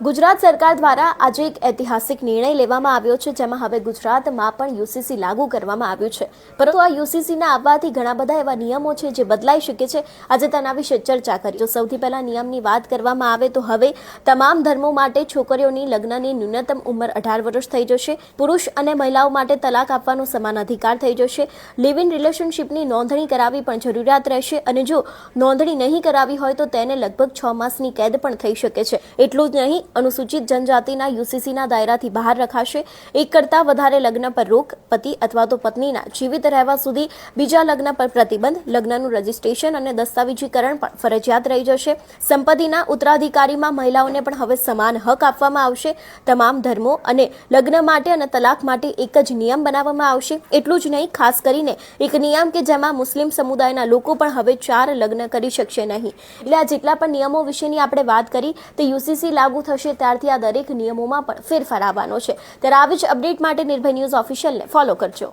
ગુજરાત સરકાર દ્વારા આજે એક ઐતિહાસિક નિર્ણય લેવામાં આવ્યો છે, જેમાં હવે ગુજરાતમાં પણ યુસીસી લાગુ કરવામાં આવ્યું છે. પરંતુ આ યુસીસીના આવવાથી ઘણા બધા એવા નિયમો છે જે બદલાઈ શકે છે. આજે તેના વિશે ચર્ચા કરી. તો સૌથી પહેલા નિયમની વાત કરવામાં આવે તો હવે તમામ ધર્મો માટે છોકરીઓની લગ્નની ન્યૂનતમ ઉંમર 18 વર્ષ થઈ જશે. પુરુષ અને મહિલાઓ માટે તલાક આપવાનો સમાન અધિકાર થઈ જશે. લિવ ઇન રિલેશનશીપની નોંધણી કરાવવી પણ જરૂરિયાત રહેશે અને જો નોંધણી નહીં કરાવી હોય તો તેને લગભગ 6 માસની કેદ પણ થઈ શકે છે. એટલું જ નહીં, અનુસૂચિત જનજાતિના યુસીસીના દાયરાથી બહાર રખાશે. એક કરતાં વધારે લગ્ન પર રોક, પતિ અથવા તો પત્નીના જીવિત રહેવા સુધી બીજા લગ્ન પર પ્રતિબંધ, લગ્નનું રજીસ્ટ્રેશન અને દસ્તાવેજીકરણ પણ ફરજિયાત રહી જશે. સંપત્તિના ઉત્તરાધિકારીમાં મહિલાઓને પણ હવે સમાન હક આપવામાં આવશે. તમામ ધર્મો અને લગ્ન માટે અને તલાક માટે એક જ નિયમ બનાવવામાં આવશે. એટલું જ નહીં, ખાસ કરીને એક નિયમ કે જેમાં મુસ્લિમ સમુદાયના લોકો પણ હવે 4 લગ્ન કરી શકશે નહીં. એટલે આ જેટલા પણ નિયમો વિશેની આપણે વાત કરી તે યુસીસી લાગુ થશે ત્યારથી આ દરેક નિયમોમાં પણ ફેરફાર આવવાનો છે. ત્યારે આવી જ અપડેટ માટે નિર્ભય ન્યૂઝ ઓફિશિયલને ફોલો કરજો.